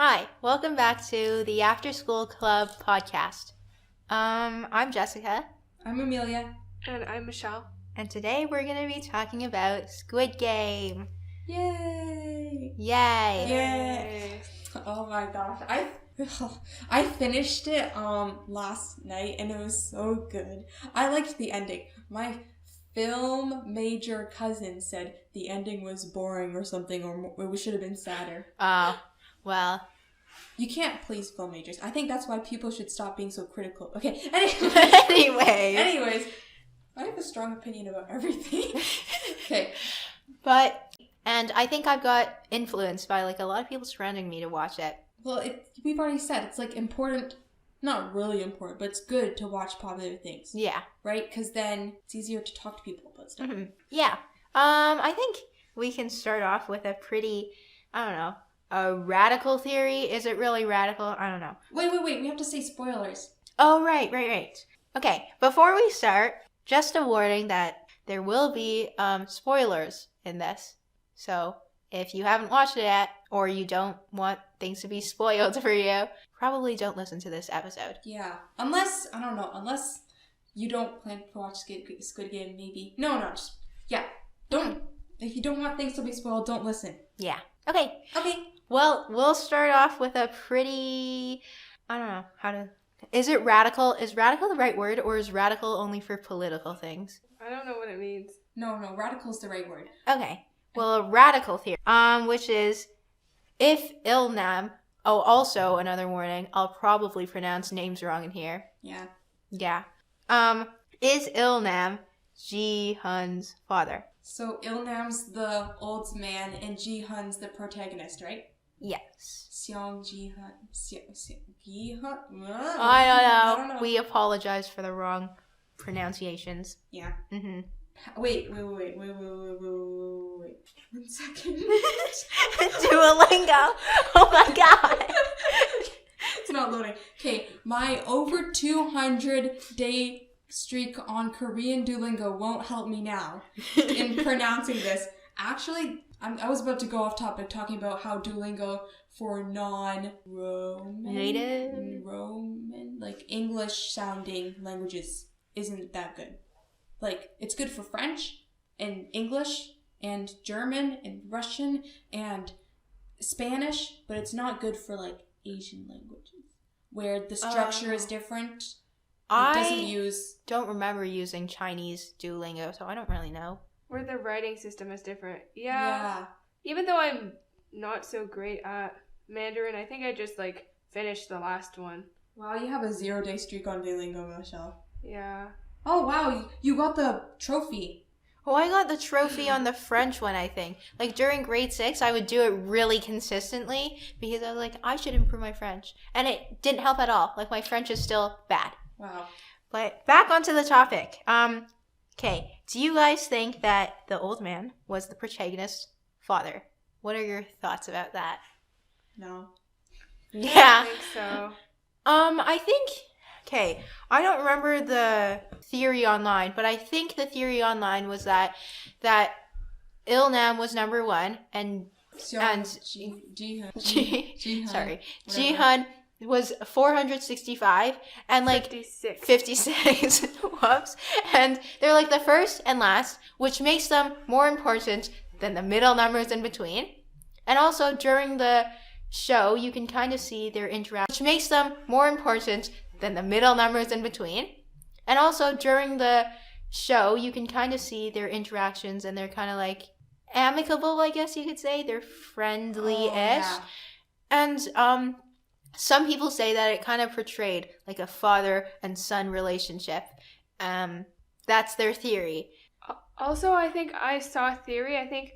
Hi, welcome back to the After School Club podcast. I'm Jessica. I'm Amelia. And I'm Michelle. And today we're going to be talking about Squid Game. Yay! Yay! Yay! Oh my gosh. I finished it last night and it was so good. I liked the ending. My film major cousin said the ending was boring or something, or we should have been sadder. Well. You can't please film majors. I think that's why people should stop being so critical. Okay, Anyways, I have a strong opinion about everything. Okay. And I think I've got influenced by a lot of people surrounding me to watch it. Well, we've already said it's important, not really important, but it's good to watch popular things. Yeah. Right? Because then it's easier to talk to people about stuff. Mm-hmm. Yeah. I think we can start off with a pretty, a radical theory. Is it really radical? I don't know. Wait. We have to say spoilers. Oh, right. Okay, before we start, just a warning that there will be spoilers in this. So if you haven't watched it yet, or you don't want things to be spoiled for you, probably don't listen to this episode. Yeah. Unless you don't plan to watch Squid Game, maybe. Don't. If you don't want things to be spoiled, don't listen. Yeah. Okay. Okay. Well, we'll start off with a pretty, I don't know how to, is it radical? Is radical the right word, or is radical only for political things? I don't know what it means. No, radical's the right word. Okay. Well, a radical theory, which is, if Ilnam, also another warning, I'll probably pronounce names wrong in here. Yeah. Yeah. Is Ilnam Jihyun's father? So Ilnam's the old man and Jihyun's the protagonist, right? Yes. Jihyun. I don't know. We apologize for the wrong pronunciations. Yeah. Mm-hmm. Wait. 1 second. Duolingo. Oh my god. It's not loading. Okay, my over 200-day streak on Korean Duolingo won't help me now in pronouncing this. Actually, I was about to go off topic talking about how Duolingo for non-Roman, English-sounding languages isn't that good. It's good for French and English and German and Russian and Spanish, but it's not good for, Asian languages, where the structure is different. Don't remember using Chinese Duolingo, so I don't really know. Or the writing system is different. Yeah. Even though I'm not so great at Mandarin, I think I just, finished the last one. Wow, you have a 0-day streak on Duolingo, Michelle. Yeah. Oh, wow, you got the trophy. Oh, I got the trophy on the French one, I think. During grade 6, I would do it really consistently because I was I should improve my French. And it didn't help at all. My French is still bad. Wow. But back onto the topic. Okay, do you guys think that the old man was the protagonist's father? What are your thoughts about that? No. Yeah. I think so. I think... Okay, I don't remember the theory online, but I think the theory online was that Ilnam was number 1 and Jihyun was 465 and 56 whoops, and they're the first and last, which makes them more important than the middle numbers in between. And also during the show you can kind of see their interaction, which makes them more important than the middle numbers in between. And also during the show you can kind of see their interactions, and they're kind of amicable, I guess you could say. They're friendly-ish. Yeah. And some people say that it kind of portrayed a father and son relationship. That's their theory. Also, I think I saw a theory. I think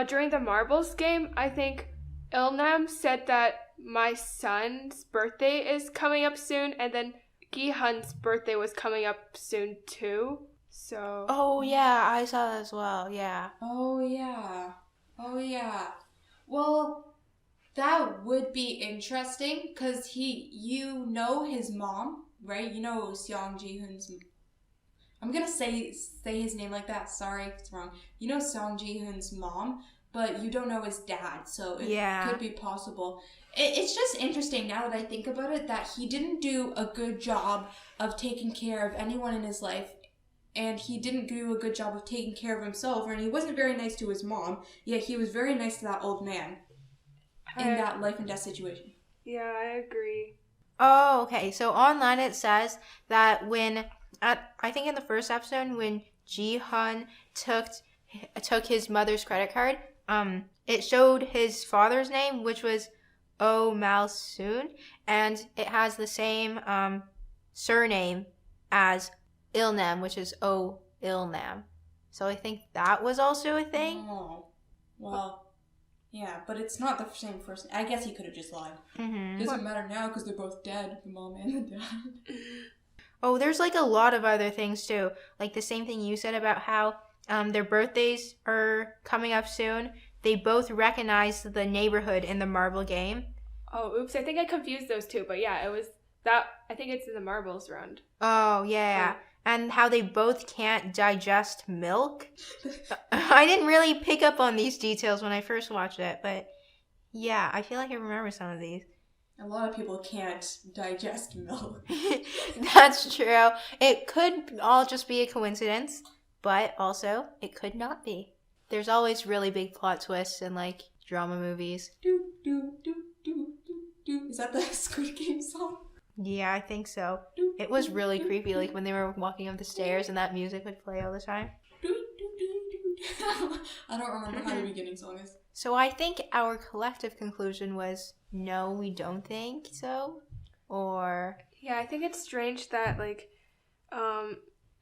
during the marbles game, I think Ilnam said that my son's birthday is coming up soon, and then Jihyun's birthday was coming up soon too. So. Oh yeah, I saw that as well. Yeah. Oh yeah. Well, that would be interesting because his mom, right? Jihyun's. I'm gonna say his name like that. Sorry if it's wrong. Song Jihyun's mom but you don't know his dad, so it Yeah. could be possible. It's just interesting now that I think about it that he didn't do a good job of taking care of anyone in his life, and he didn't do a good job of taking care of himself, and he wasn't very nice to his mom, yet he was very nice to that old man in that life and death situation. Yeah, I agree. Oh, okay. So online it says that I think in the first episode when Jihyun took his mother's credit card, it showed his father's name, which was Oh Malsoon, and it has the same surname as Ilnam, which is Oh Ilnam. So I think that was also a thing. Oh, well, yeah, but it's not the same person. I guess he could have just lied. Mm-hmm. Doesn't matter now because they're both dead, the mom and the dad. Oh, there's like a lot of other things too. Like the same thing you said about how their birthdays are coming up soon. They both recognize the neighborhood in the marble game. Oh, oops. I think I confused those two. But yeah, it was that. I think it's in the marbles round. Oh, yeah. And how they both can't digest milk. I didn't really pick up on these details when I first watched it, but yeah, I feel like I remember some of these. A lot of people can't digest milk. That's true. It could all just be a coincidence, but also it could not be. There's always really big plot twists in like drama movies. Do, do, do, do, do, do. Is that the Squid Game song? Yeah, I think so. It was really creepy, like when they were walking up the stairs and that music would play all the time. I don't remember how the beginning song is. So I think our collective conclusion was no, we don't think so. Or Yeah, I think it's strange that like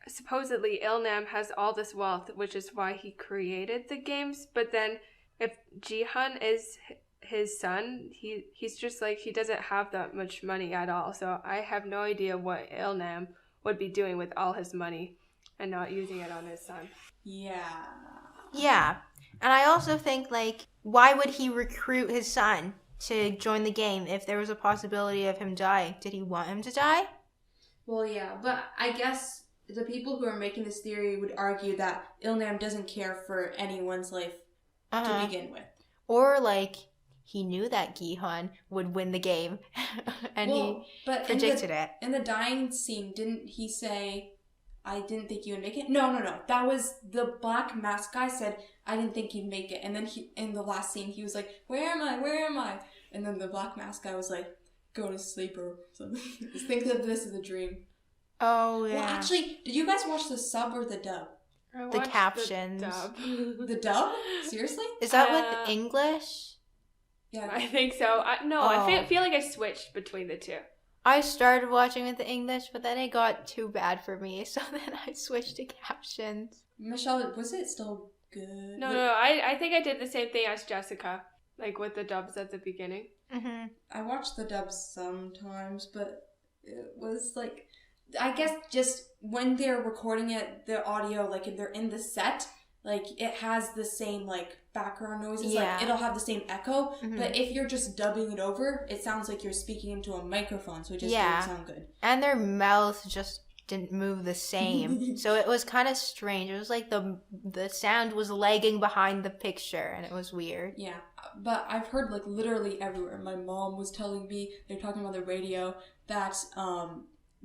supposedly Ilnam has all this wealth, which is why he created the games, but then if Jihyun is his son, he's just like he doesn't have that much money at all. So I have no idea what Ilnam would be doing with all his money and not using it on his son. yeah. And I also think like why would he recruit his son to join the game if there was a possibility of him dying? Did he want him to die? Well, yeah, but I guess the people who are making this theory would argue that Ilnam doesn't care for anyone's life to begin with. Or like he knew that Jihyun would win the game and he predicted it. In the dying scene, didn't he say, I didn't think you would make it? No. That was the black mask guy said, I didn't think you'd make it. And then in the last scene, he was like, where am I? And then the black mask guy was like, go to sleep or something. Just think of this as a dream. Oh, yeah. Well, actually, did you guys watch the sub or the dub? The captions. The dub. The dub? Seriously? Is that with English? Yeah. I think so. I feel like I switched between the two. I started watching with the English, but then it got too bad for me, so then I switched to captions. Michelle, was it still good? No, I think I did the same thing as Jessica, like with the dubs at the beginning. Mm-hmm. I watched the dubs sometimes, but it was like, I guess just when they're recording it, the audio, like if they're in the set, like it has the same like background noises, like it'll have the same echo, but if you're just dubbing it over, it sounds like you're speaking into a microphone, so it just doesn't sound good. And their mouth just didn't move the same, so it was kind of strange. It was like the sound was lagging behind the picture, and it was weird. Yeah, but I've heard like literally everywhere. My mom was telling me, they're talking about the radio, that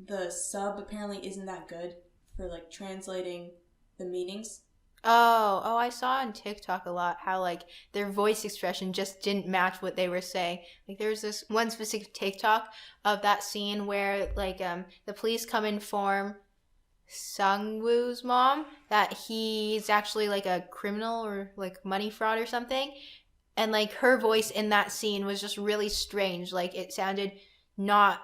the sub apparently isn't that good for like translating the meanings. Oh, I saw on TikTok a lot how like their voice expression just didn't match what they were saying. Like there was this one specific TikTok of that scene where like the police come inform Songwoo's mom that he's actually like a criminal or like money fraud or something. And like her voice in that scene was just really strange. Like it sounded not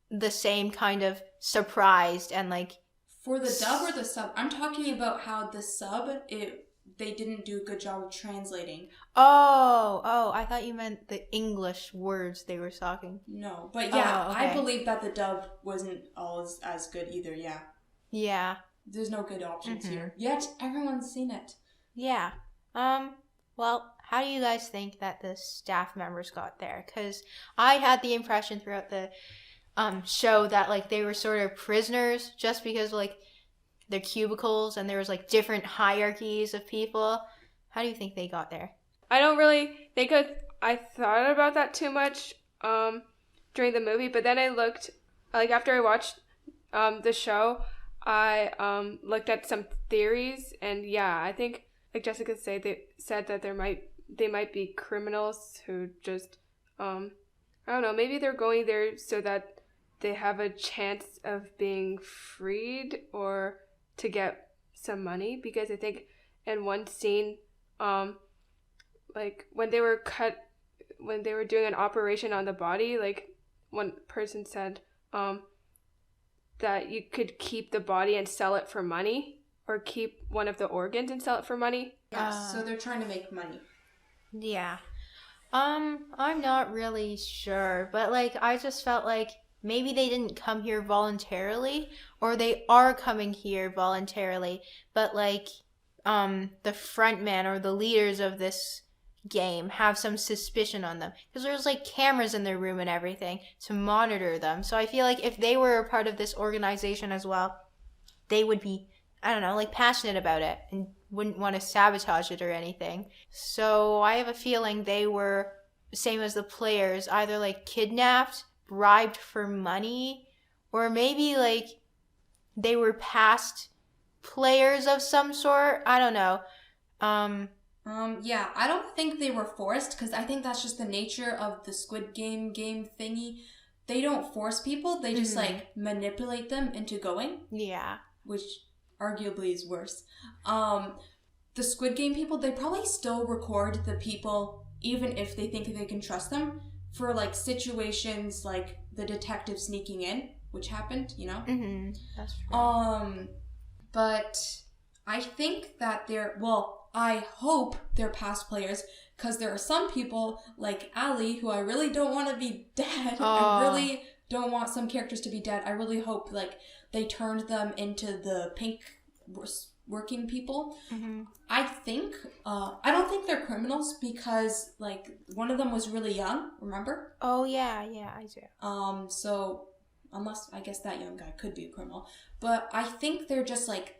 the same kind of surprised and like. For the dub or the sub? I'm talking about how the sub, they didn't do a good job of translating. Oh, I thought you meant the English words they were talking. No, but yeah, okay. I believe that the dub wasn't always as good either, yeah. Yeah. There's no good options here. Yet, everyone's seen it. Yeah. Well, how do you guys think that the staff members got there? Because I had the impression throughout the show that like they were sort of prisoners just because like their cubicles and there was like different hierarchies of people. How do you think they got there? I don't really think I thought about that too much during the movie, but then I looked, like after I watched the show, I looked at some theories, and yeah, I think like Jessica said that they might be criminals who just I don't know, maybe they're going there so that they have a chance of being freed or to get some money, because I think in one scene, like when they were doing an operation on the body, like one person said that you could keep the body and sell it for money, or keep one of the organs and sell it for money. Yeah, so they're trying to make money. Yeah. I'm not really sure, but like I just felt like maybe they didn't come here voluntarily, or they are coming here voluntarily, but like the front man or the leaders of this game have some suspicion on them, because there's like cameras in their room and everything to monitor them. So I feel like if they were a part of this organization as well, they would be, I don't know, like passionate about it and wouldn't want to sabotage it or anything. So I have a feeling they were, same as the players, either like kidnapped, bribed for money, or maybe like they were past players of some sort. I don't know. Yeah, I don't think they were forced, because I think that's just the nature of the Squid Game thingy. They don't force people, they just like manipulate them into going. Yeah. Which arguably is worse. The Squid Game people, they probably still record the people even if they think they can trust them, for like situations like the detective sneaking in, which happened, you know? That's true. But I think that I hope they're past players, because there are some people like Ali who I really don't want to be dead. I really don't want some characters to be dead. I really hope like they turned them into the pink working people. I think I don't think they're criminals, because like one of them was really young, remember? Oh yeah, I do. So unless, I guess that young guy could be a criminal, but I think they're just like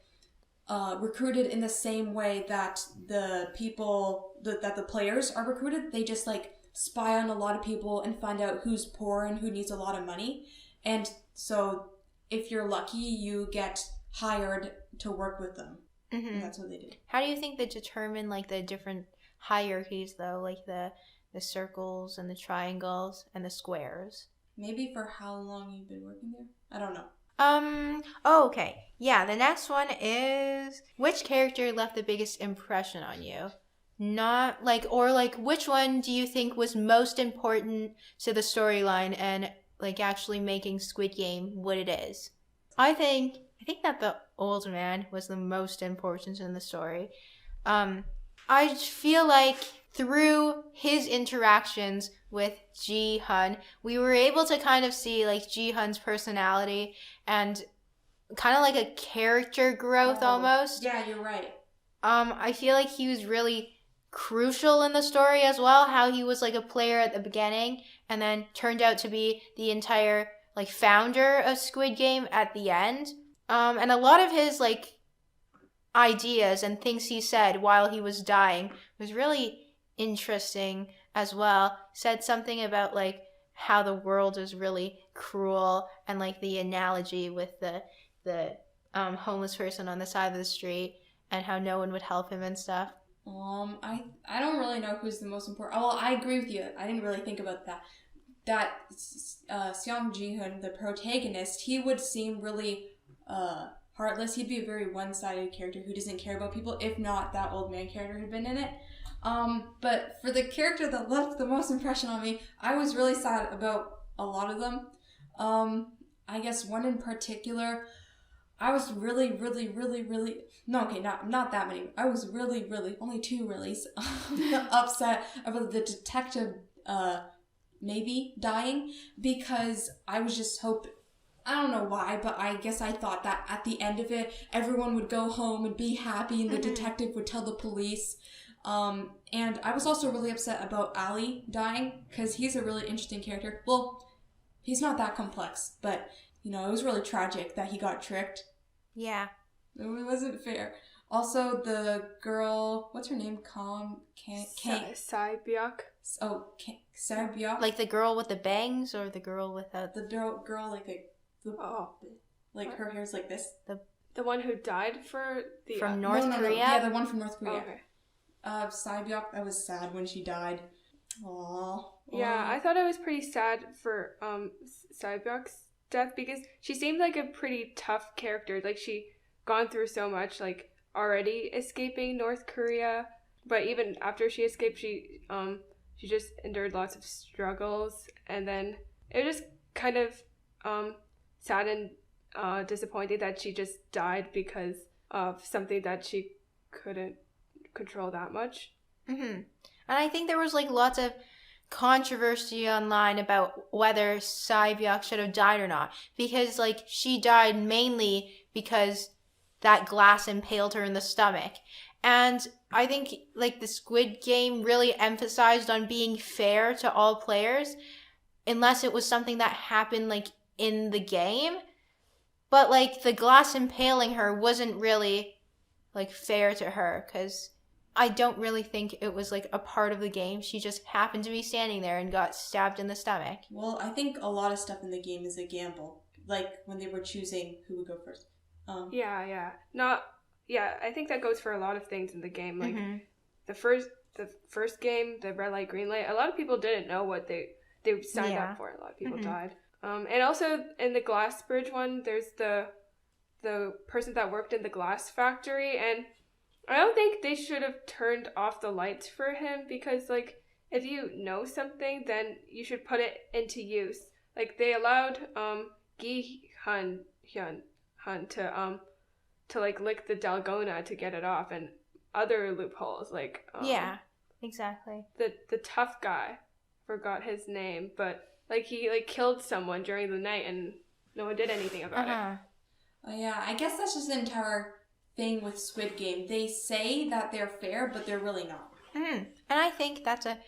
recruited in the same way that the people that the players are recruited. They just like spy on a lot of people and find out who's poor and who needs a lot of money, and so if you're lucky, you get hired to work with them. And that's what they do. How do you think they determine like the different hierarchies though, like the circles and the triangles and the squares? Maybe for how long you've been working there? I don't know. Oh, okay. Yeah, the next one is, which character left the biggest impression on you? Not like, or like, which one do you think was most important to the storyline and like actually making Squid Game what it is? I think that the old man was the most important in the story. I feel like through his interactions with Jihyun, we were able to kind of see like Jihyun's personality and kind of like a character growth almost. Yeah, you're right. I feel like he was really crucial in the story as well, how he was like a player at the beginning and then turned out to be the entire like founder of Squid Game at the end. And a lot of his like ideas and things he said while he was dying was really interesting as well. Said something about like how the world is really cruel, and like the analogy with the homeless person on the side of the street and how no one would help him and stuff. I don't really know who's the most important. Well, I agree with you. I didn't really think about that. That Seong Ji-hoon, the protagonist, he would seem really heartless. He'd be a very one-sided character who doesn't care about people, if not that old man character had been in it. But for the character that left the most impression on me, I was really sad about a lot of them. I guess one in particular, I was really, not that many. I was really, only two really, upset about the detective, maybe dying, because I was just hoping, I don't know why, but I guess I thought that at the end of it, everyone would go home and be happy and the detective would tell the police. And I was also really upset about Ali dying, because he's a really interesting character. Well, he's not that complex, but, you know, it was really tragic that he got tricked. Yeah. It wasn't fair. Also, the girl, what's her name? Saibyok. Sarbyok. Like the girl with the bangs or the girl without the girl like her hair's like this. The one who died for the from North Korea? Yeah, the one from North Korea. Oh, okay. Saibyok, that was sad when she died. Aww. Yeah, I thought it was pretty sad for Saibyok's death because she seemed like a pretty tough character. Like she gone through so much, like already escaping North Korea, but even after she escaped, she just endured lots of struggles, and then it was just kind of sad and disappointing that she just died because of something that she couldn't control that much. And I think there was like lots of controversy online about whether Saibyok should have died or not, because like she died mainly because that glass impaled her in the stomach. And I think like the Squid Game really emphasized on being fair to all players, unless it was something that happened like in the game. But like the glass impaling her wasn't really like fair to her, because I don't really think it was like a part of the game. She just happened to be standing there and got stabbed in the stomach. Well, I think a lot of stuff in the game is a gamble. Like when they were choosing who would go first. I think that goes for a lot of things in the game. Like the first game, the red light, green light, a lot of people didn't know what they signed up for. A lot of people died. And also in the glass bridge one, there's the person that worked in the glass factory, and I don't think they should have turned off the lights for him, because like if you know something, then you should put it into use. Like they allowed Jihyuns to like lick the dalgona to get it off, and other loopholes like yeah, exactly. The tough guy, forgot his name, but like he like killed someone during the night and no one did anything about it. Oh yeah, I guess that's just the entire thing with Squid Game. They say that they're fair, but they're really not. And I think that's a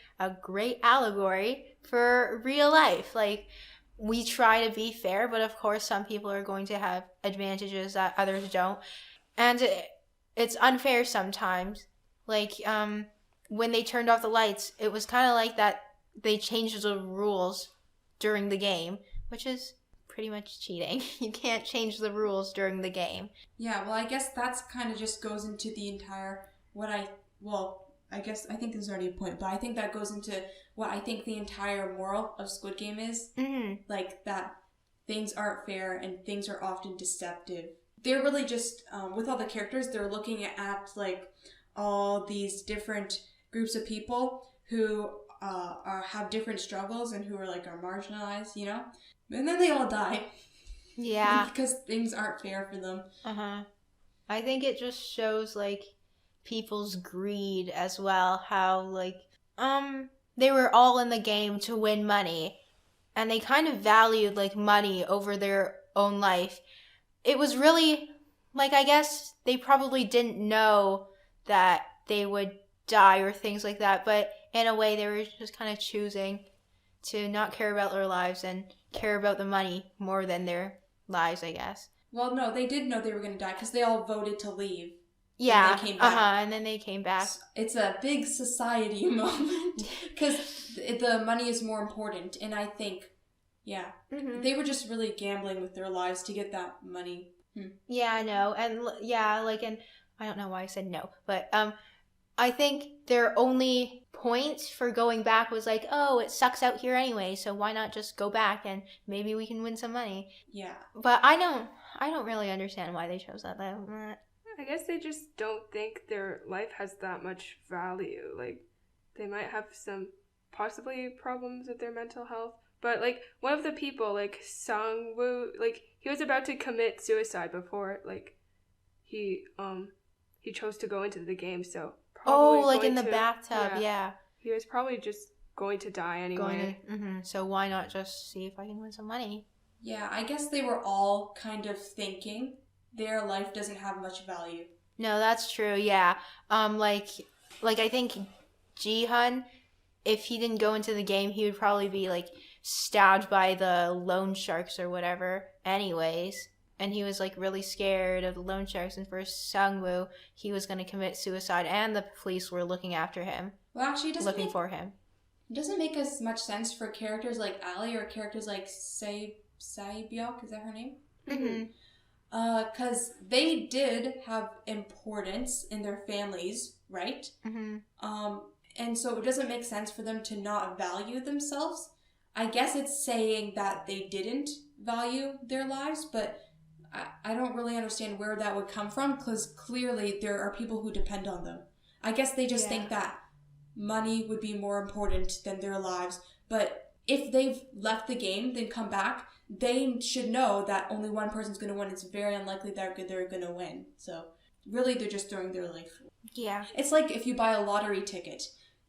great allegory for real life. Like, we try to be fair, but of course some people are going to have advantages that others don't. And it's unfair sometimes. Like, when they turned off the lights, it was kind of like that they changed the rules during the game, which is pretty much cheating. You can't change the rules during the game. Yeah, well, I guess that's kind of just goes into the entire, I think there's already a point, but I think that goes into what I think the entire moral of Squid Game is. Like, that things aren't fair and things are often deceptive. They're really just, with all the characters, they're looking at, like, all these different groups of people who have different struggles and who are, like, are marginalized, you know? And then they all die. Yeah. Because things aren't fair for them. I think it just shows, like, people's greed as well. How, like, they were all in the game to win money. And they kind of valued, like, money over their own life. It was really, like, I guess they probably didn't know that they would die or things like that. But in a way, they were just kind of choosing to not care about their lives and care about the money more than their lives, I guess. Well, no, they did know they were going to die because they all voted to leave. Yeah, and they came back. And then they came back. It's a big society moment because the money is more important, and I think, yeah, they were just really gambling with their lives to get that money. Yeah, I know, and yeah, like, and I don't know why I said no, but I think their only point for going back was like, oh, it sucks out here anyway, so why not just go back and maybe we can win some money. Yeah. But I don't really understand why they chose that. I guess they just don't think their life has that much value. Like, they might have some possibly problems with their mental health. But, like, one of the people, like, Songwoo, like, he was about to commit suicide before, like, he chose to go into the game, so... like in the bathtub, yeah. He was probably just going to die anyway. So why not just see if I can win some money? Yeah, I guess they were all kind of thinking their life doesn't have much value. No, that's true, yeah. Like I think Jihyun, if he didn't go into the game, he would probably be, like, stabbed by the loan sharks or whatever anyways. and he was like really scared of the loan sharks. And for Songwoo, he was going to commit suicide, and the police were looking after him. Well, actually, it for him. doesn't make as much sense for characters like Ali or characters like Sae-byuk, is that her name? Mm-hmm. Because they did have importance in their families, right? Mm-hmm. And so it doesn't make sense for them to not value themselves. I guess it's saying that they didn't value their lives, but I don't really understand where that would come from, because clearly there are people who depend on them. I guess they just think that money would be more important than their lives. But if they've left the game, then come back, they should know that only one person's going to win. It's very unlikely that they're going to win. So really, they're just throwing their life. Yeah. It's like if you buy a lottery ticket.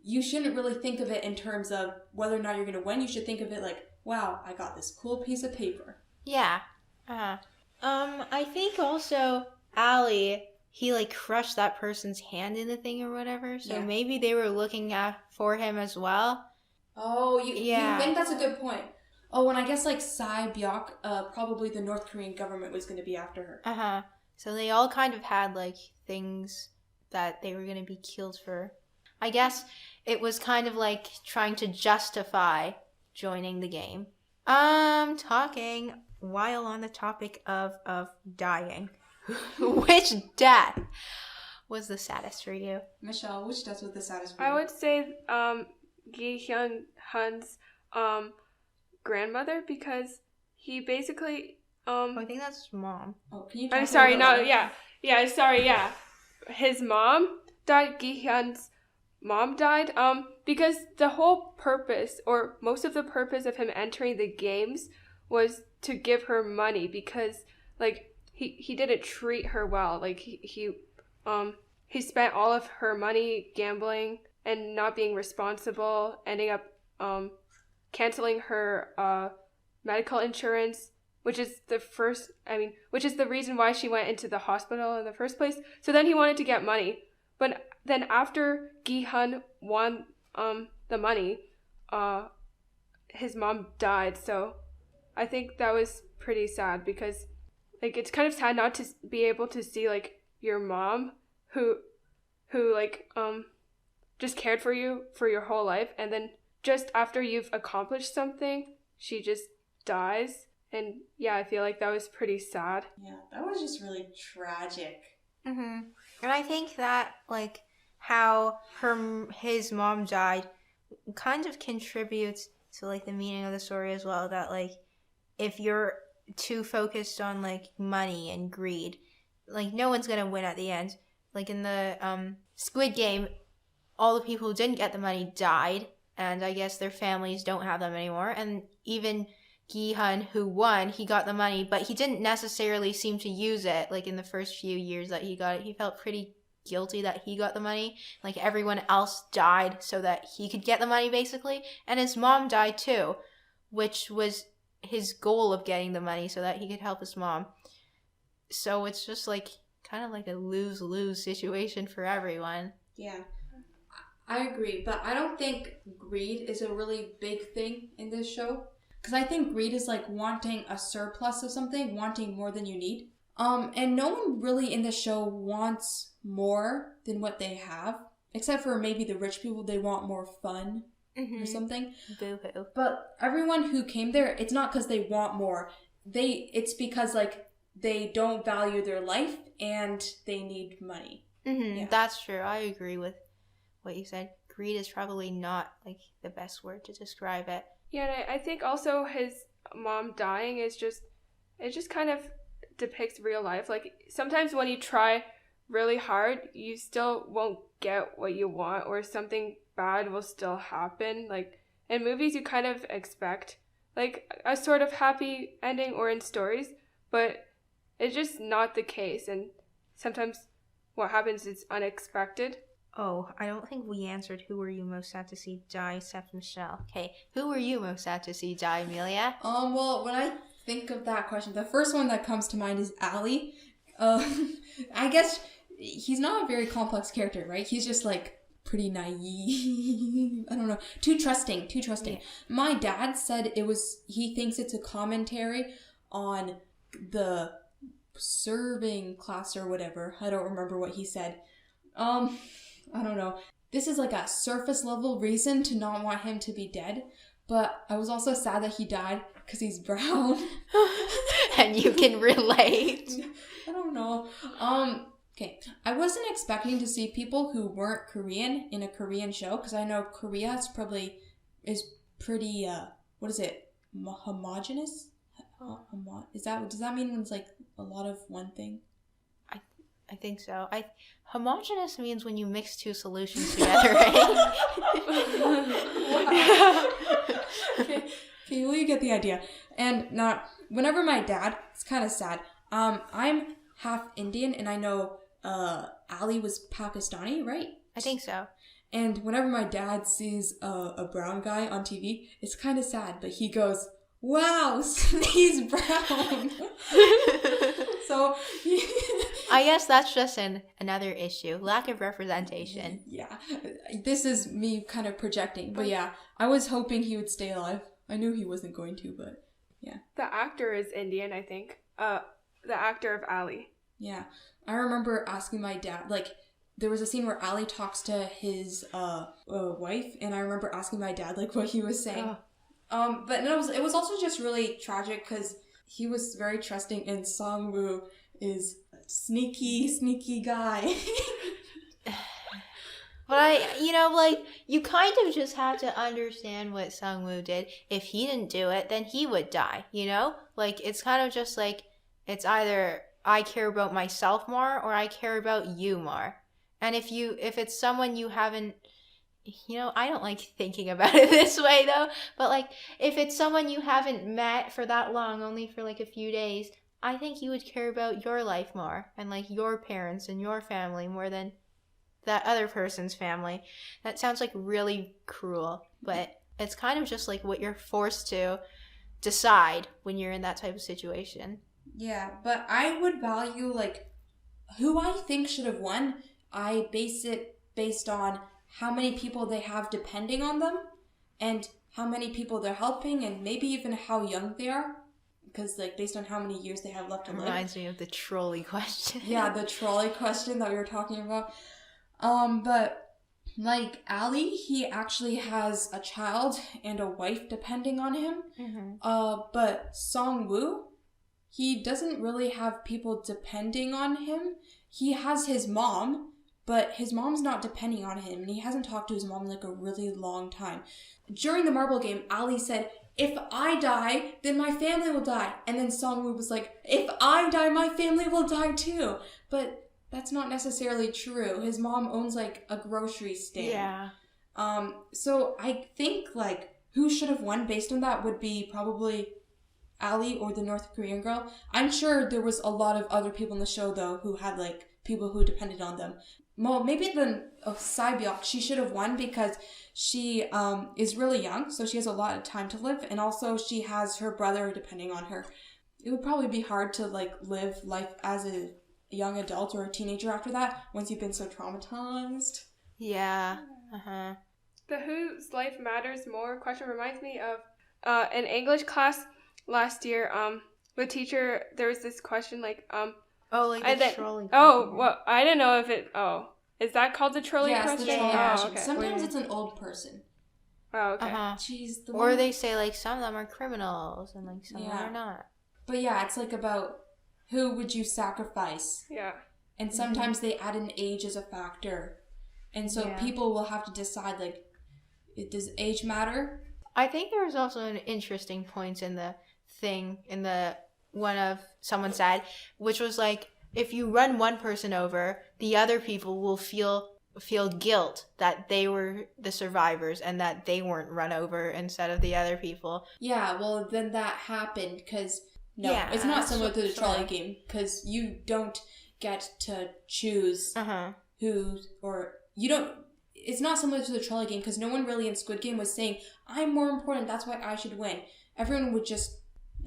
You shouldn't really think of it in terms of whether or not you're going to win. You should think of it like, wow, I got this cool piece of paper. Yeah. I think also Ali, he like crushed that person's hand in the thing or whatever. So maybe they were looking for him as well. Oh, you think that's a good point. Oh, and I guess like Sae-byuk, probably the North Korean government was going to be after her. So they all kind of had like things that they were going to be killed for. I guess it was kind of like trying to justify joining the game. Talking while on the topic of dying. Which death was the saddest for you? Michelle, which death was the saddest for you? I would say Jihyun's grandmother, because he basically I think that's mom. Oh, can you I'm sorry, no, yeah. His mom died, Jihyun's mom died, because the whole purpose, or most of the purpose of him entering the games was to give her money, because like he didn't treat her well. Like he spent all of her money gambling and not being responsible, ending up canceling her medical insurance, which is the reason why she went into the hospital in the first place. So then he wanted to get money. But then after Jihyun won the money, his mom died. So I think that was pretty sad, because like it's kind of sad not to be able to see like your mom who like just cared for you for your whole life, and then just after you've accomplished something, she just dies. And yeah, I feel like that was pretty sad. Yeah, that was just really tragic. Mm-hmm. And I think that like how his mom died kind of contributes to like the meaning of the story as well, that like if you're too focused on like money and greed, like no one's gonna win at the end. Like in the Squid Game, all the people who didn't get the money died, and I guess their families don't have them anymore. And even Jihyun, who won, he got the money, but he didn't necessarily seem to use it. Like in the first few years that he got it, he felt pretty guilty that he got the money. Like everyone else died so that he could get the money, basically. And his mom died too, which was his goal of getting the money so that he could help his mom. So it's just like kind of like a lose-lose situation for everyone. Yeah, I agree, but I don't think greed is a really big thing in this show. Because I think greed is like wanting a surplus of something, wanting more than you need. And no one really in the show wants more than what they have. Except for maybe the rich people, they want more fun or something. Boo-hoo. But everyone who came there, it's not because they want more. It's because like they don't value their life and they need money. Mm-hmm. Yeah. That's true. I agree with what you said. Greed is probably not like the best word to describe it. Yeah, and I think also his mom dying is just kind of depicts real life. Like sometimes when you try really hard, you still won't get what you want, or something bad will still happen. Like in movies, you kind of expect like a sort of happy ending, or in stories, but it's just not the case. And sometimes what happens is unexpected. Oh, I don't think we answered who were you most sad to see die except Michelle. Okay, who were you most sad to see die, Amelia? Well, when I think of that question, the first one that comes to mind is Ali. I guess he's not a very complex character, right? He's just like pretty naive. I don't know. Too trusting. Yeah. My dad said he thinks it's a commentary on the serving class or whatever. I don't remember what he said. I don't know. This is like a surface level reason to not want him to be dead, but I was also sad that he died because he's brown. And you can relate. I don't know. Okay. I wasn't expecting to see people who weren't Korean in a Korean show, because I know Korea is pretty, what is it? Homogenous? Does that mean it's like a lot of one thing? I think so. Homogeneous means when you mix two solutions together, right? Okay, well, you get the idea. And now, whenever my dad, it's kind of sad. I'm half Indian, and I know Ali was Pakistani, right? I think so. And whenever my dad sees a brown guy on TV, it's kind of sad, but he goes, "Wow, he's brown." So, I guess that's just another issue. Lack of representation. Yeah. This is me kind of projecting. But yeah, I was hoping he would stay alive. I knew he wasn't going to, but yeah. The actor is Indian, I think. The actor of Ali. Yeah. I remember asking my dad, like, there was a scene where Ali talks to his wife, and I remember asking my dad, like, what he was saying. But it was also just really tragic because he was very trusting, and Songwoo is a sneaky guy. But you kind of just have to understand what Songwoo did. If he didn't do it, then he would die, Like, it's kind of just like, it's either I care about myself more or I care about you more. And if it's someone you haven't, I don't like thinking about it this way though, but like, if it's someone you haven't met for that long, only for like a few days, I think you would care about your life more and like your parents and your family more than that other person's family. That sounds like really cruel, but it's kind of just like what you're forced to decide when you're in that type of situation. Yeah, but I would value like who I think should have won. I base it based on how many people they have depending on them and how many people they're helping and maybe even how young they are. Because, like, based on how many years they have left to live. Reminds me of the trolley question. Yeah, the trolley question that we were talking about. But, like, Ali, he actually has a child and a wife depending on him. Mm-hmm. But Songwoo, he doesn't really have people depending on him. He has his mom, but his mom's not depending on him, and he hasn't talked to his mom in, like, a really long time. During the marble game, Ali said, "If I die, then my family will die." And then Songwoo was like, "If I die, my family will die too." But that's not necessarily true. His mom owns, like, a grocery stand. Yeah. So I think, like, who should have won based on that would be probably Ali or the North Korean girl. I'm sure there was a lot of other people in the show, though, who had, like, people who depended on them. Well, maybe the Saebyok, she should have won because she is really young, so she has a lot of time to live, and also she has her brother depending on her. It would probably be hard to, like, live life as a young adult or a teenager after that, once you've been so traumatized. Yeah. Uh-huh. The whose life matters more question reminds me of an English class last year. The teacher, there was this question like, trolley question. Oh, well, I didn't know if it, is that called the trolley question? Yes, the trolley question. Okay. Sometimes it's an old person. Oh, okay. Uh-huh. Jeez, Or they say, like, some of them are criminals and, like, some of them are not. But yeah, it's, like, about who would you sacrifice? Yeah. And sometimes they add an age as a factor. And so people will have to decide, like, does age matter? I think there was also an interesting point in the thing, one of someone said, which was like, if you run one person over, the other people will feel guilt that they were the survivors and that they weren't run over instead of the other people. Yeah, well, then that happened because, it's not similar to the trolley game because you don't get to choose who, or you don't, it's not similar to the trolley game because no one really in Squid Game was saying, I'm more important, that's why I should win. Everyone would just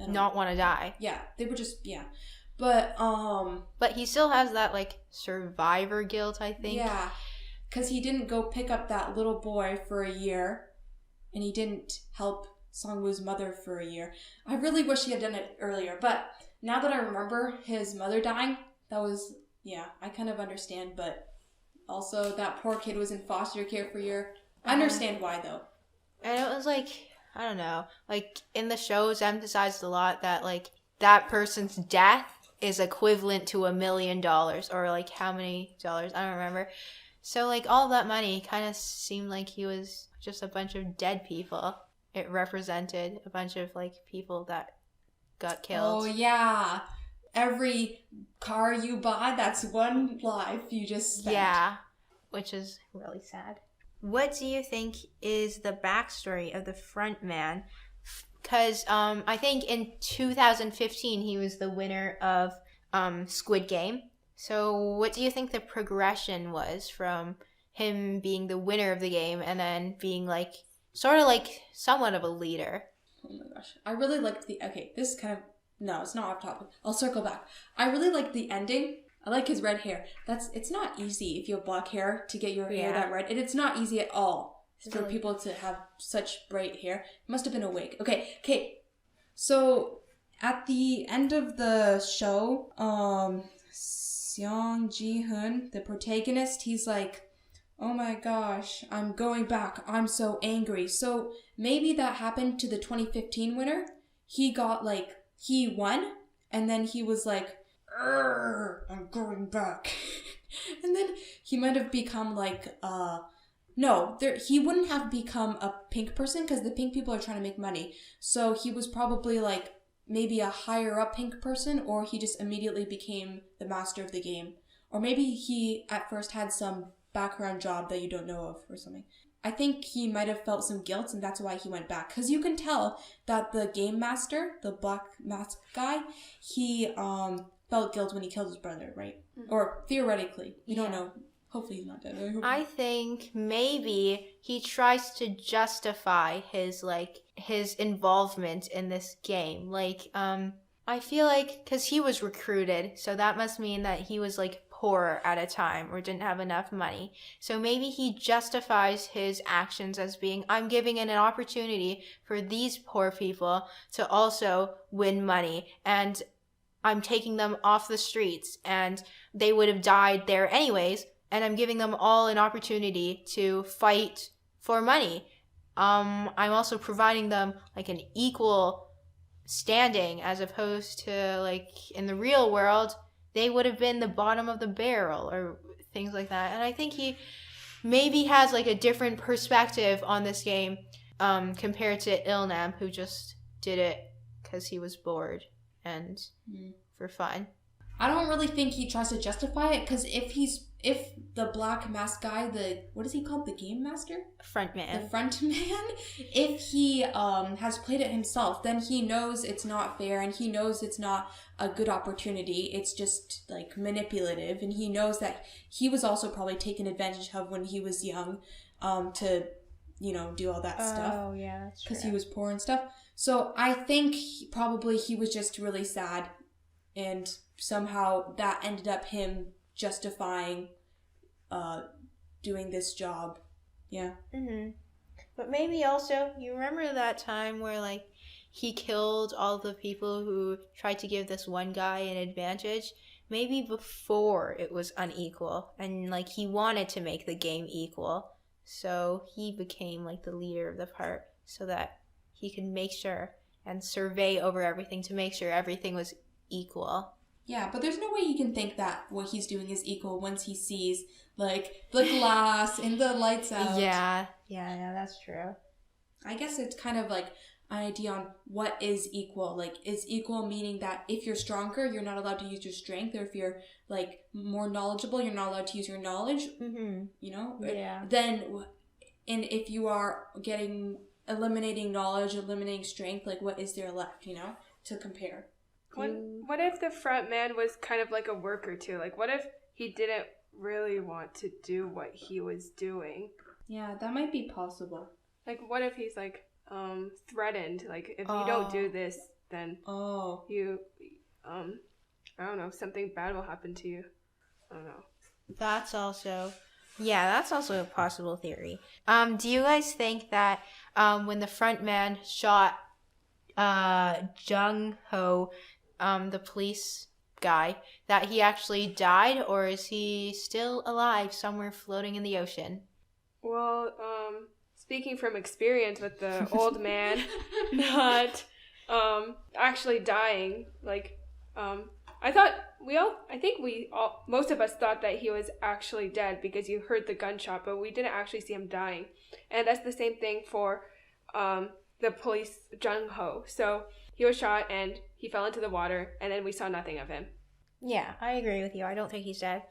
not want to die. Yeah, they were just, But he still has that, like, survivor guilt, I think. Yeah, because he didn't go pick up that little boy for a year, and he didn't help Songwoo's mother for a year. I really wish he had done it earlier, but now that I remember his mother dying, that was, yeah, I kind of understand, but also that poor kid was in foster care for a year. I understand why, though. And it was like, I don't know, like in the shows emphasized a lot that like that person's death is equivalent to $1 million, or like how many dollars, I don't remember. So like all that money kind of seemed like he was just a bunch of dead people. It represented a bunch of like people that got killed. Oh yeah, every car you buy, that's one life you just spent. Yeah, which is really sad. What do you think is the backstory of the front man? Because I think in 2015 he was the winner of Squid Game. So what do you think the progression was from him being the winner of the game and then being like sort of like somewhat of a leader? Oh my gosh. I really liked this kind of, no, it's not off topic. I'll circle back. I really liked the ending. I like his red hair. It's not easy if you have black hair to get your hair that red. And it's not easy at all for people to have such bright hair. It must have been a wig. Okay. So at the end of the show, Seong Ji-hoon, the protagonist, he's like, oh my gosh, I'm going back. I'm so angry. So maybe that happened to the 2015 winner. He won, and then he was like, I'm going back. And then he might have become like, he wouldn't have become a pink person because the pink people are trying to make money. So he was probably like maybe a higher up pink person, or he just immediately became the master of the game. Or maybe he at first had some background job that you don't know of or something. I think he might have felt some guilt, and that's why he went back. Because you can tell that the game master, the black mask guy, he felt guilt when he killed his brother, right? Mm-hmm. Or theoretically. We don't know. Hopefully he's not dead. I think maybe he tries to justify his involvement in this game. Like, I feel like, because he was recruited, so that must mean that he was like poor at a time or didn't have enough money. So maybe he justifies his actions as being, I'm giving an opportunity for these poor people to also win money, and I'm taking them off the streets, and they would have died there anyways, and I'm giving them all an opportunity to fight for money. I'm also providing them like an equal standing, as opposed to like in the real world, they would have been the bottom of the barrel or things like that. And I think he maybe has like a different perspective on this game compared to Ilnam, who just did it because he was bored and for fun. I don't really think he tries to justify it, because if the black mask guy, what is he called? The game master? Front man. The front man. If he has played it himself, then he knows it's not fair, and he knows it's not a good opportunity. It's just like manipulative, and he knows that he was also probably taken advantage of when he was young, to do all that stuff. Oh yeah, that's true. Because he was poor and stuff. So I think he was just really sad, and somehow that ended up him justifying doing this job. Yeah. Mm-hmm. But maybe also, you remember that time where like he killed all the people who tried to give this one guy an advantage? Maybe before it was unequal, and like he wanted to make the game equal, so he became like the leader of the part so that he could make sure and survey over everything to make sure everything was equal. Yeah, but there's no way he can think that what he's doing is equal once he sees, like, the glass and the lights out. Yeah, that's true. I guess it's kind of like an idea on what is equal. Like, is equal meaning that if you're stronger, you're not allowed to use your strength, or if you're, like, more knowledgeable, you're not allowed to use your knowledge, Yeah. Then, and if you are eliminating knowledge, eliminating strength, like, what is there left, to compare? What if the front man was kind of like a worker too? Like, what if he didn't really want to do what he was doing? Yeah, that might be possible. Like, what if he's like threatened? Like, if you don't do this, then you I don't know, something bad will happen to you. I don't know. That's also Yeah, that's also a possible theory. Do you guys think that when the front man shot Jung Ho, the police guy, that he actually died, or is he still alive somewhere floating in the ocean? Well, speaking from experience with the old man not actually dying, like I think most of us thought that he was actually dead because you heard the gunshot, but we didn't actually see him dying. And that's the same thing for the police Jung Ho. So he was shot and he fell into the water, and then we saw nothing of him. Yeah, I agree with you. I don't think he's dead.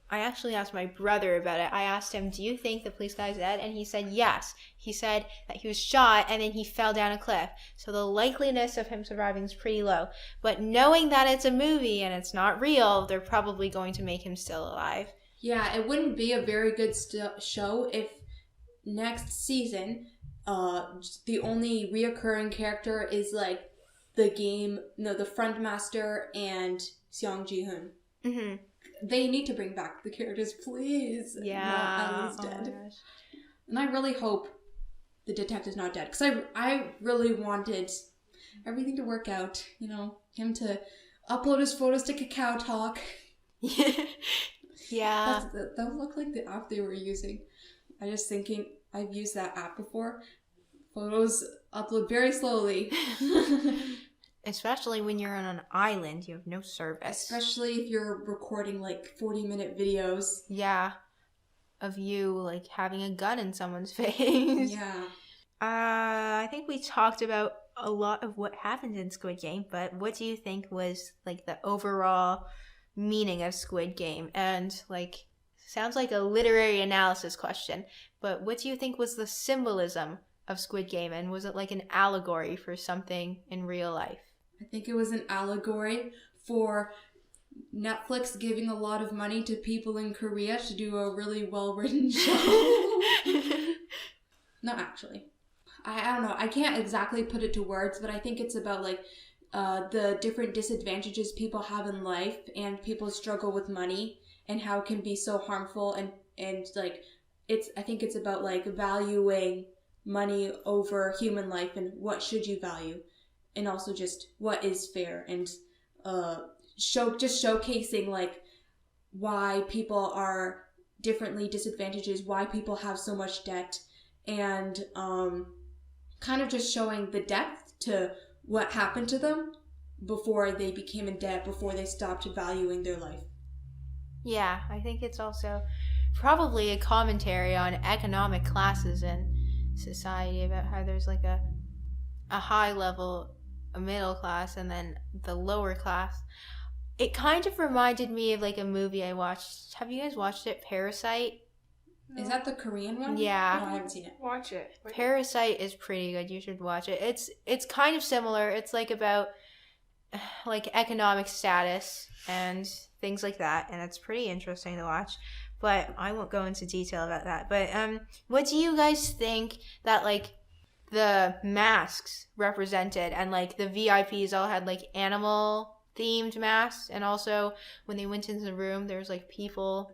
I actually asked my brother about it. I asked him, do you think the police guy's dead? And he said yes. He said that he was shot and then he fell down a cliff. So the likeliness of him surviving is pretty low. But knowing that it's a movie and it's not real, they're probably going to make him still alive. Yeah, it wouldn't be a very good show if next season the only reoccurring character is like the front master and Seong Ji-hoon. Mm-hmm. They need to bring back the characters, please. Yeah. Not Ellie's dead. And I really hope the detective's not dead. Because I really wanted everything to work out. You know, him to upload his photos to Kakao Talk. Yeah. That looked like the app they were using. I just thinking, I've used that app before. Photos upload very slowly. Especially when you're on an island, you have no service. Especially if you're recording like 40-minute videos. Yeah. Of you like having a gun in someone's face. Yeah. I think we talked about a lot of what happened in Squid Game, but what do you think was like the overall meaning of Squid Game? And like, sounds like a literary analysis question, but what do you think was the symbolism of Squid Game? And was it like an allegory for something in real life? I think it was an allegory for Netflix giving a lot of money to people in Korea to do a really well-written show. No, actually. I don't know. I can't exactly put it to words, but I think it's about like the different disadvantages people have in life and people struggle with money and how it can be so harmful and like I think it's about like valuing money over human life and what should you value. And also just what is fair and showcasing like why people are differently disadvantaged, why people have so much debt, and kind of just showing the depth to what happened to them before they became in debt, before they stopped valuing their life. Yeah, I think it's also probably a commentary on economic classes in society, about how there's like a high level, a middle class, and then the lower class. It kind of reminded me of like a movie I watched. Have you guys watched it? Parasite? No. Is that the Korean one? Yeah. No, I haven't seen it. Watch it. Parasite is pretty good. You should watch it. It's kind of similar. It's like about like economic status and things like that, and it's pretty interesting to watch. But I won't go into detail about that. But what do you guys think that like the masks represented, and like the VIPs all had like animal themed masks, and also when they went into the room there was like people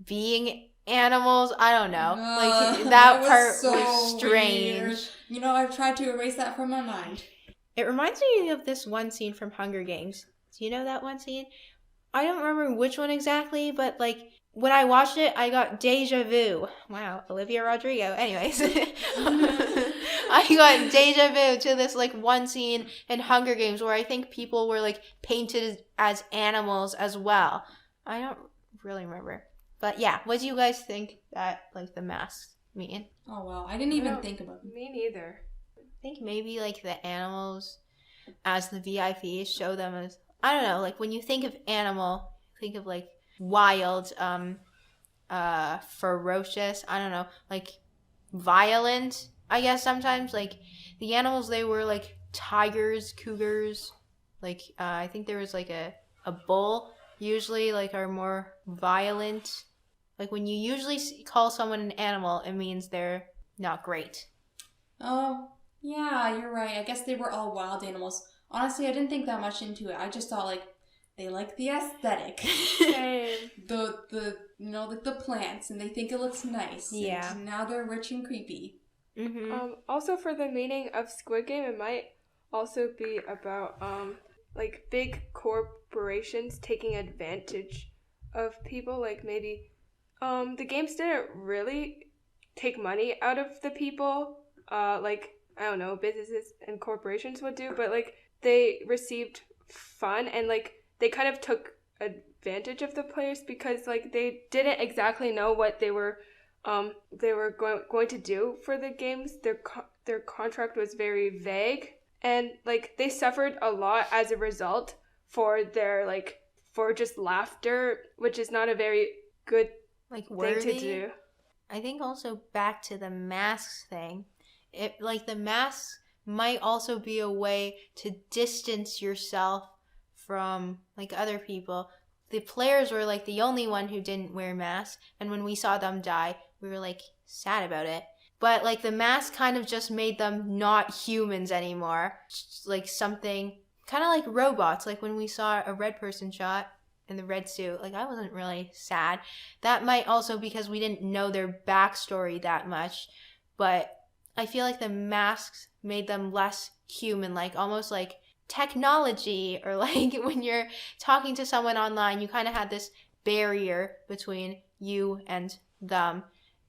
being animals? I don't know. Like that part was strange. Weird. You know, I've tried to erase that from my mind. It reminds me of this one scene from Hunger Games. Do you know that one scene? I don't remember which one exactly, but like when I watched it, I got deja vu. Wow, Olivia Rodrigo. Anyways, I got deja vu to this like one scene in Hunger Games where I think people were like painted as animals as well. I don't really remember. But yeah, what do you guys think that like the masks mean? Oh wow, I didn't even think about them. Me neither. I think maybe like the animals as the VIPs show them as, I don't know, like when you think of animal, think of like wild, ferocious, I don't know, like violent, I guess sometimes. Like the animals, they were like tigers, cougars, like I think there was like a bull usually like are more violent. Like when you usually call someone an animal, it means they're not great. Oh, yeah, you're right. I guess they were all wild animals. Honestly, I didn't think that much into it. I just thought like They like the aesthetic. Same. The like the plants, and they think it looks nice. Yeah. And now they're rich and creepy. Mm-hmm. Also, for the meaning of Squid Game, it might also be about like big corporations taking advantage of people. Like maybe the games didn't really take money out of the people. Like I don't know, businesses and corporations would do, but like they received fun and like they kind of took advantage of the players because like they didn't exactly know what they were going to do for the games. Their contract was very vague, and like they suffered a lot as a result for just laughter, which is not a very good Like thing worthy. to do. I think also back to the masks thing. The masks might also be a way to distance yourself from like other people. The players were like the only one who didn't wear masks, and when we saw them die, we were like sad about it. But like the mask kind of just made them not humans anymore. Just, like something kind of like robots. Like when we saw a red person shot in the red suit, like I wasn't really sad. That might also because we didn't know their backstory that much, but I feel like the masks made them less human, like almost like technology, or like when you're talking to someone online, you kind of had this barrier between you and them,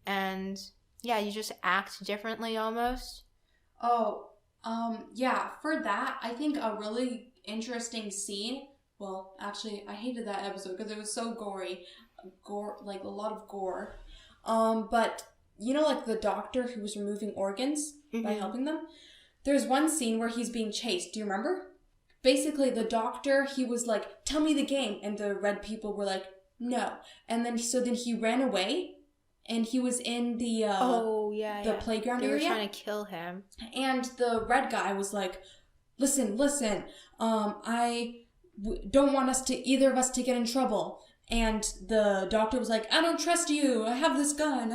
and yeah, you just act differently almost. Oh, yeah, for that, I think a really interesting scene, well, actually, I hated that episode because it was so gory, like a lot of gore, but, like the doctor who was removing organs by helping them, there's one scene where he's being chased, do you remember? Basically, the doctor, he was like, tell me the game, and the red people were like, no, and then he ran away, and he was in the playground they area. They were trying to kill him. And the red guy was like, listen, I don't want either of us to get in trouble. And the doctor was like, I don't trust you. I have this gun.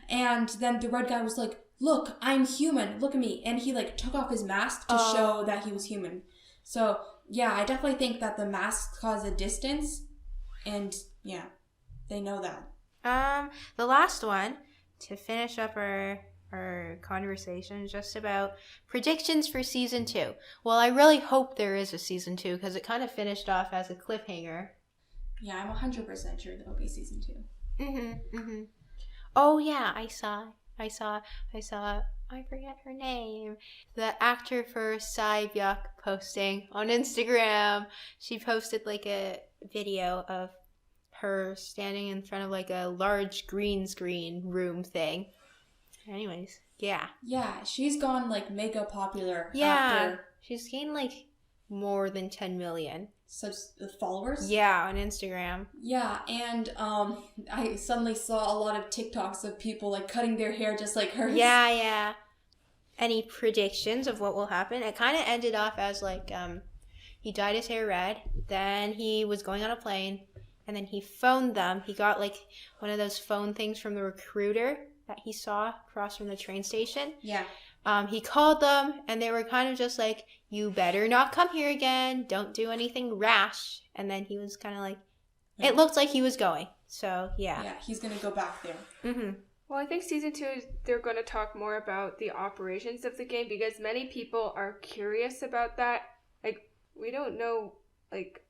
And then the red guy was like, look, I'm human. Look at me. And he like took off his mask to show that he was human. So yeah, I definitely think that the masks cause a distance. And yeah, they know that. The last one to finish up our conversation is just about predictions for season 2. Well, I really hope there is a season 2 because it kind of finished off as a cliffhanger. Yeah, I'm 100% sure there'll be season 2. Oh yeah, I saw. I forget her name. The actor for Saibyuk posting on Instagram. She posted like a video of her standing in front of like a large green screen room thing. Anyways, yeah. Yeah, she's gone like mega popular. Yeah, after she's gained like more than 10 million followers. Yeah, on Instagram. Yeah, and I suddenly saw a lot of TikToks of people like cutting their hair just like hers. Yeah. Any predictions of what will happen? It kind of ended off as like he dyed his hair red, then he was going on a plane, and then he phoned them. He got like one of those phone things from the recruiter that he saw across from the train station. Yeah. He called them, and they were kind of just like, you better not come here again. Don't do anything rash. And then he was kind of like, it looked like he was going. So, yeah. Yeah, he's going to go back there. Well, I think season 2, they're going to talk more about the operations of the game because many people are curious about that. Like, we don't know, like,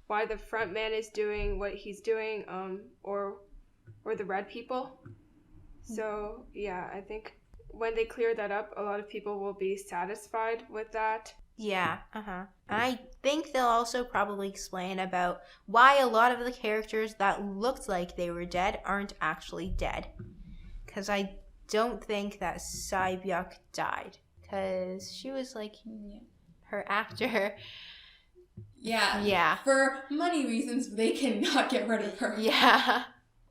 why the front man is doing what he's doing, or the red people. So, yeah, I think when they clear that up, a lot of people will be satisfied with that. Yeah, And I think they'll also probably explain about why a lot of the characters that looked like they were dead aren't actually dead. Because I don't think that Saibyuk died. Because she was like her actor. Yeah. For money reasons, they cannot get rid of her. Yeah.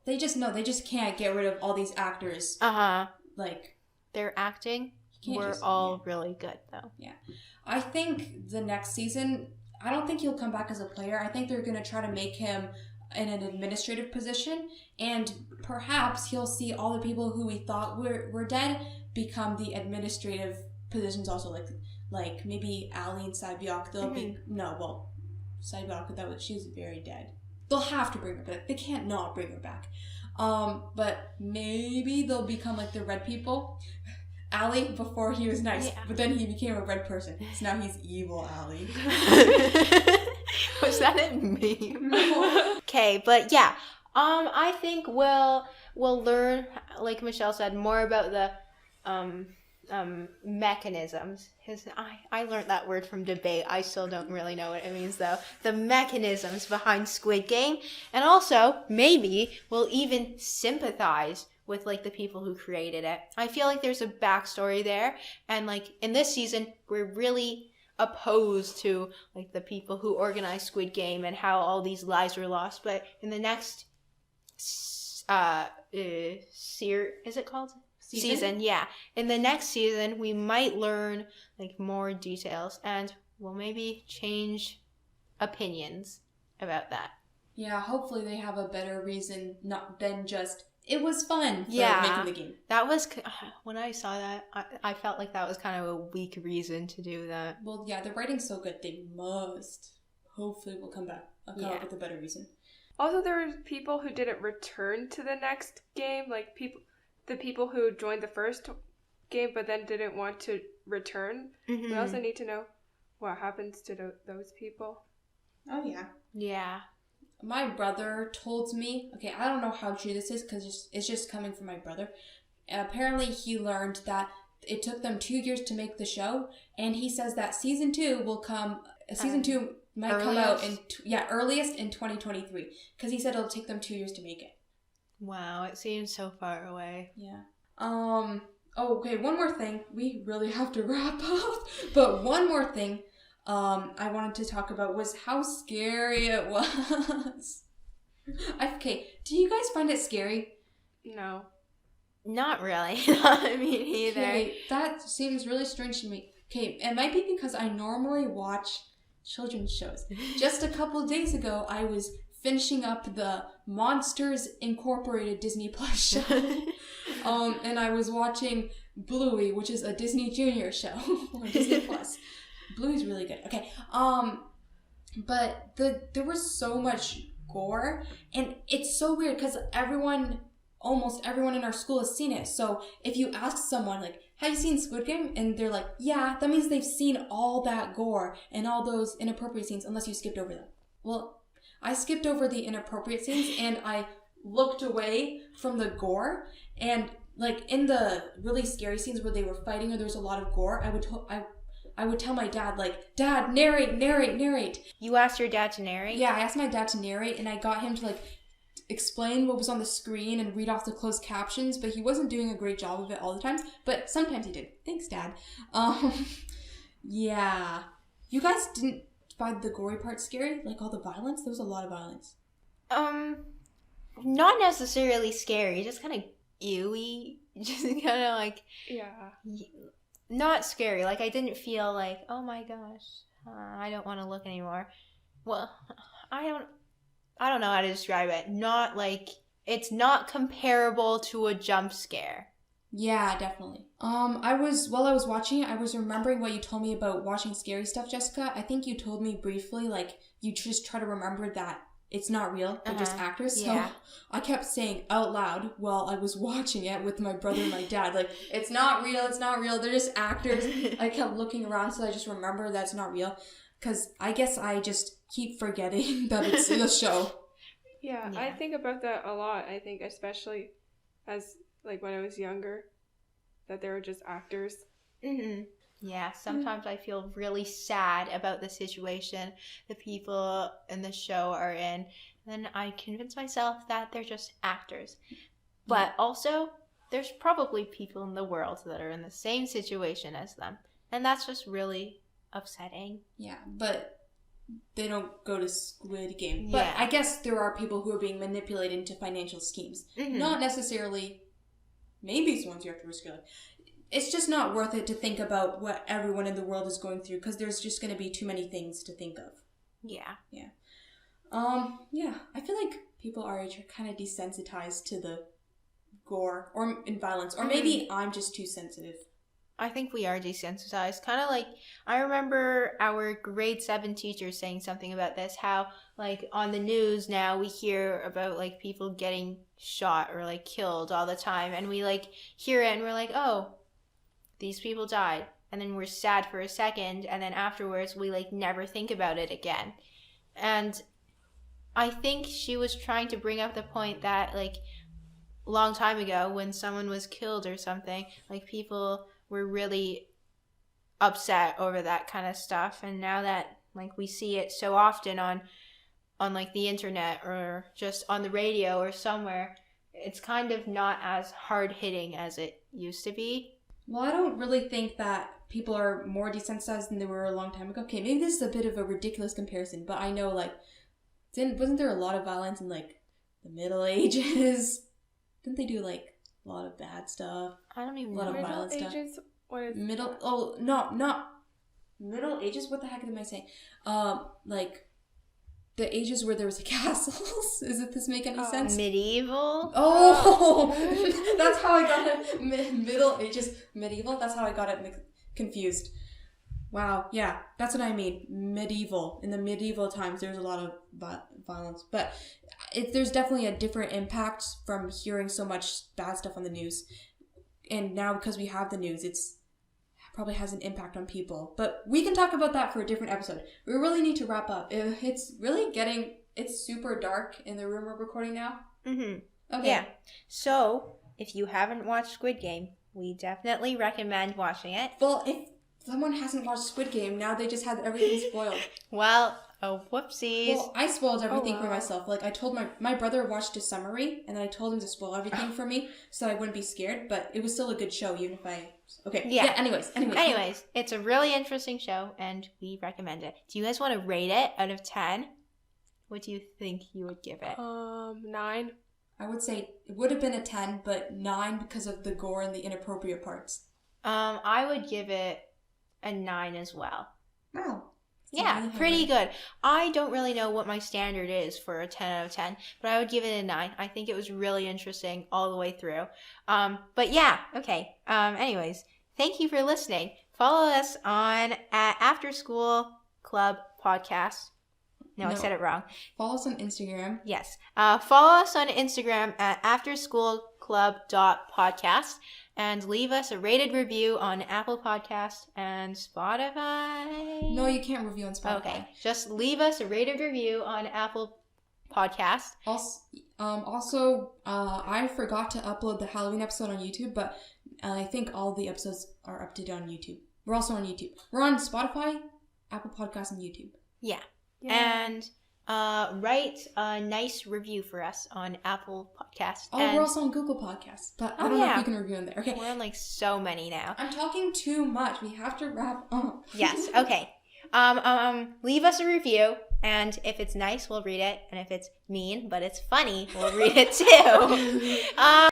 They just can't get rid of all these actors. Like, their acting were all really good, though. Yeah. I think the next season, I don't think he'll come back as a player. I think they're going to try to make him in an administrative position, and perhaps he'll see all the people who we thought were dead become the administrative positions also, like maybe Ali and Saibyuk, they'll be, sidewalk that she was very dead. They'll have to bring her back. They can't not bring her back. But maybe they'll become like the red people. Ali, before he was nice, but then he became a red person. So now he's evil Ali. Was that a meme? Okay, but yeah. I think we'll learn, like Michelle said, more about the mechanisms. I learned that word from debate. I still don't really know what it means though. The mechanisms behind Squid Game, and also maybe we'll even sympathize with like the people who created it. I feel like there's a backstory there, and like in this season we're really opposed to like the people who organized Squid Game and how all these lives were lost. But in the next is it called? Season, yeah. In the next season, we might learn like more details, and we'll maybe change opinions about that. Yeah, hopefully they have a better reason not than just it was fun for making the game. That was when I saw that, I felt like that was kind of a weak reason to do that. Well, yeah, the writing's so good, they must. Hopefully, we'll come up with a better reason. Also, there were people who didn't return to the next game, like the people who joined the first game but then didn't want to return. Mm-hmm. We also need to know what happens to those people. Oh, yeah. Yeah. My brother told me, okay, I don't know how true this is because it's just coming from my brother. Apparently, he learned that it took them 2 years to make the show, and he says that season 2 will come, season 2 might earliest? Come out earliest in 2023, because he said it'll take them 2 years to make it. Wow, it seems so far away. Yeah. Okay, one more thing. We really have to wrap up. But one more thing I wanted to talk about was how scary it was. Okay, do you guys find it scary? No. Not really. Not me either. Okay, that seems really strange to me. Okay, it might be because I normally watch children's shows. Just a couple of days ago, I was finishing up the Monsters Incorporated Disney Plus show. And I was watching Bluey, which is a Disney Junior show on Disney Plus. Bluey's really good. Okay. But there was so much gore, and it's so weird because almost everyone in our school has seen it. So if you ask someone like, have you seen Squid Game? And they're like, yeah, that means they've seen all that gore and all those inappropriate scenes, unless you skipped over them. Well, I skipped over the inappropriate scenes and I looked away from the gore, and like in the really scary scenes where they were fighting or there was a lot of gore, I would tell my dad, like, Dad, narrate. You asked your dad to narrate? Yeah, I asked my dad to narrate, and I got him to like explain what was on the screen and read off the closed captions, but he wasn't doing a great job of it all the times, but sometimes he did. Thanks, Dad. Yeah. You guys didn't find the gory part scary? Like all the violence? There was a lot of violence. Not necessarily scary, just kind of ewy. Just kind of like... Yeah. Not scary. Like, I didn't feel like, oh my gosh, I don't want to look anymore. Well, I don't know how to describe it. Not like, it's not comparable to a jump scare. Yeah, definitely. While I was watching it, I was remembering what you told me about watching scary stuff, Jessica. I think you told me briefly, like, you just try to remember that it's not real, they're just actors. So yeah. I kept saying out loud while I was watching it with my brother and my dad, like, it's not real, they're just actors. I kept looking around so I just remember that's not real. Because I guess I just keep forgetting that it's a show. Yeah, I think about that a lot. I think especially as, like, when I was younger, that they were just actors. Mm-hmm. Yeah, sometimes I feel really sad about the situation the people in the show are in. And then I convince myself that they're just actors. But also, there's probably people in the world that are in the same situation as them. And that's just really upsetting. Yeah, but they don't go to Squid Game. But I guess there are people who are being manipulated into financial schemes. Mm-hmm. Not necessarily, maybe it's ones you have to risk your life. It's just not worth it to think about what everyone in the world is going through because there's just going to be too many things to think of. Yeah. Yeah. I feel like people our age are kind of desensitized to the gore or in violence, or maybe I'm just too sensitive. I think we are desensitized. Kind of like, I remember our grade 7 teacher saying something about this, how like on the news now we hear about like people getting shot or like killed all the time, and we like hear it and we're like, oh, these people died. And then we're sad for a second, and then afterwards we like never think about it again. And I think she was trying to bring up the point that like a long time ago when someone was killed or something, like people were really upset over that kind of stuff. And now that like we see it so often on like the internet or just on the radio or somewhere, it's kind of not as hard hitting as it used to be. Well, I don't really think that people are more desensitized than they were a long time ago. Okay, maybe this is a bit of a ridiculous comparison, but I know like wasn't there a lot of violence in like the Middle Ages? Didn't they do like a lot of bad stuff? I don't even know. A lot of Middle violent Ages? stuff. What is Middle? that? Oh no, not Middle Ages. What the heck am I saying? Like the ages where there was castles. Does this make any sense? Medieval? Oh, that's how I got it. Middle Ages, medieval. That's how I got it confused. Wow, yeah, that's what I mean. Medieval. In the medieval times, there's a lot of violence, but there's definitely a different impact from hearing so much bad stuff on the news. And now because we have the news, it's probably has an impact on people. But we can talk about that for a different episode. We really need to wrap up. It's really it's super dark in the room we're recording now. Mm-hmm. Okay. Yeah. So, if you haven't watched Squid Game, we definitely recommend watching it. Well, if someone hasn't watched Squid Game, now they just had everything spoiled. Well, oh, whoopsies. Well, I spoiled everything wow. for myself. Like, I told my brother watched a summary, and then I told him to spoil everything for me so I wouldn't be scared, but it was still a good show, even if I... Okay. Yeah. Anyways. It's a really interesting show, and we recommend it. Do you guys want to rate it out of 10? What do you think you would give it? 9. I would say it would have been a 10, but 9 because of the gore and the inappropriate parts. I would give it a 9 as well. Wow. Yeah, really pretty good. I don't really know what my standard is for a 10 out of 10, but I would give it a 9. I think it was really interesting all the way through. But yeah, okay. Anyways, thank you for listening. Follow us on at After School Club Podcast. No, I said it wrong. Follow us on Instagram. Yes. Follow us on Instagram at afterschoolclub.podcast and leave us a rated review on Apple Podcast and Spotify. No, you can't review on Spotify. Okay. Just leave us a rated review on Apple Podcast. Also, I forgot to upload the Halloween episode on YouTube, but I think all the episodes are up to date on YouTube. We're also on YouTube. We're on Spotify, Apple Podcasts, and YouTube. Yeah. Yeah. And write a nice review for us on Apple Podcasts. Oh, and we're also on Google Podcasts, but I don't know if you can review on there. Okay. We're on like so many now. I'm talking too much. We have to wrap up. Yes. Okay. Leave us a review, and if it's nice, we'll read it, and if it's mean but it's funny, we'll read it too.